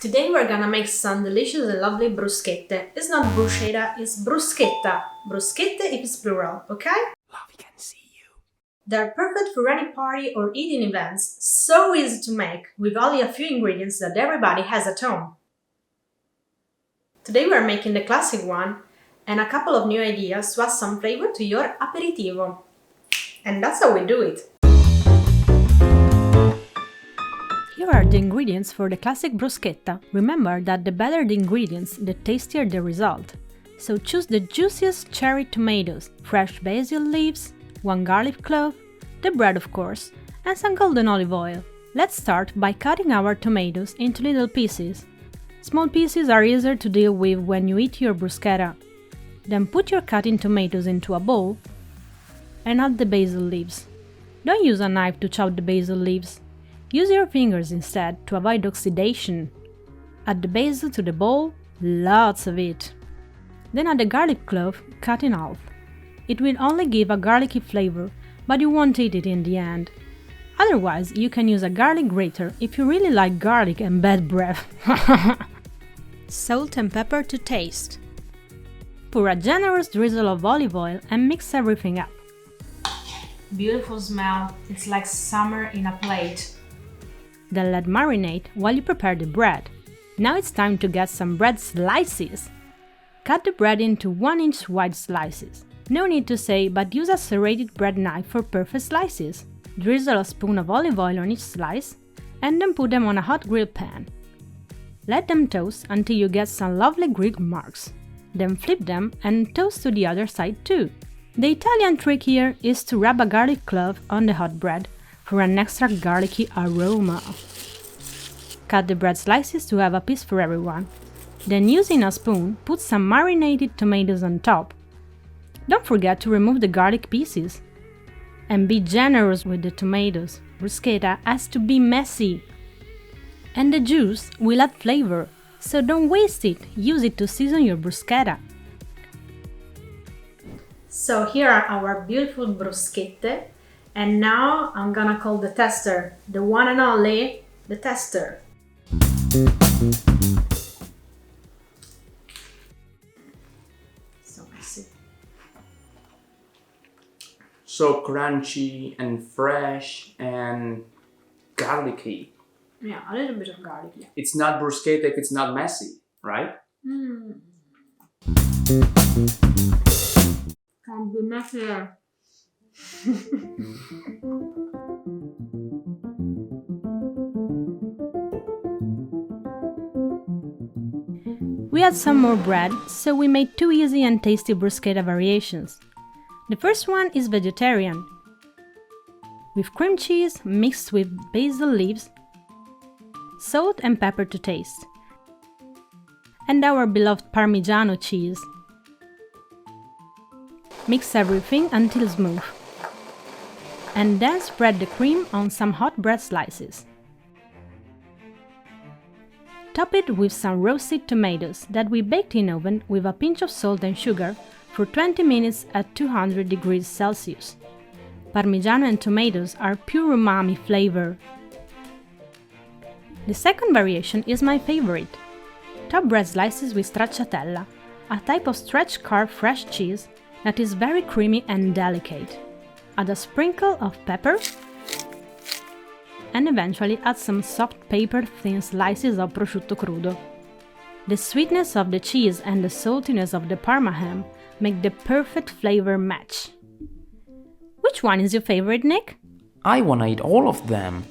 Today we're gonna make some delicious and lovely bruschette. It's not bruschetta, it's bruschetta. Bruschette if it's plural, okay? Love can see you. They're perfect for any party or eating events, so easy to make, with only a few ingredients that everybody has at home. Today we're making the classic one, and a couple of new ideas to add some flavor to your aperitivo. And that's how we do it. Here are the ingredients for the classic bruschetta. Remember that the better the ingredients, the tastier the result. So choose the juiciest cherry tomatoes, fresh basil leaves, 1 garlic clove, the bread of course, and some golden olive oil. Let's start by cutting our tomatoes into little pieces. Small pieces are easier to deal with when you eat your bruschetta. Then put your cutting tomatoes into a bowl and add the basil leaves. Don't use a knife to chop the basil leaves. Use your fingers instead to avoid oxidation. Add the basil to the bowl, lots of it. Then add the garlic clove cut in half. It will only give a garlicky flavor, but you won't eat it in the end. Otherwise, you can use a garlic grater if you really like garlic and bad breath. Salt and pepper to taste. Pour a generous drizzle of olive oil and mix everything up. Beautiful smell, it's like summer in a plate. Then let marinate while you prepare the bread. Now it's time to get some bread slices. Cut the bread into 1-inch wide slices. No need to say, but use a serrated bread knife for perfect slices. Drizzle a spoon of olive oil on each slice and then put them on a hot grill pan. Let them toast until you get some lovely grilled marks. Then flip them and toast to the other side too. The Italian trick here is to rub a garlic clove on the hot bread for an extra garlicky aroma. Cut the bread slices to have a piece for everyone. Then using a spoon, put some marinated tomatoes on top. Don't forget to remove the garlic pieces. And be generous with the tomatoes. Bruschetta has to be messy. And the juice will add flavor, so don't waste it, use it to season your bruschetta. So here are our beautiful bruschette. And now I'm gonna call the tester, the one and only, the tester. So messy. So crunchy and fresh and garlicky. Yeah, a little bit of garlic, yeah. It's not bruschetta if it's not messy, right? Can't be messier. We had some more bread, so we made 2 easy and tasty bruschetta variations. The first one is vegetarian, with cream cheese mixed with basil leaves, salt and pepper to taste, and our beloved Parmigiano cheese. Mix everything until smooth, and then spread the cream on some hot bread slices. Top it with some roasted tomatoes that we baked in oven with a pinch of salt and sugar for 20 minutes at 200 degrees Celsius. Parmigiano and tomatoes are pure umami flavor. The second variation is my favorite. Top bread slices with stracciatella, a type of stretch carved fresh cheese that is very creamy and delicate. Add a sprinkle of pepper and eventually add some soft paper-thin slices of prosciutto crudo. The sweetness of the cheese and the saltiness of the Parma ham make the perfect flavor match. Which one is your favorite, Nick? I wanna eat all of them.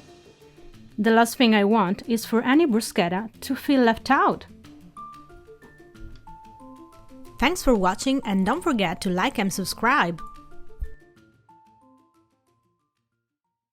The last thing I want is for any bruschetta to feel left out. Thanks for watching and don't forget to like and subscribe.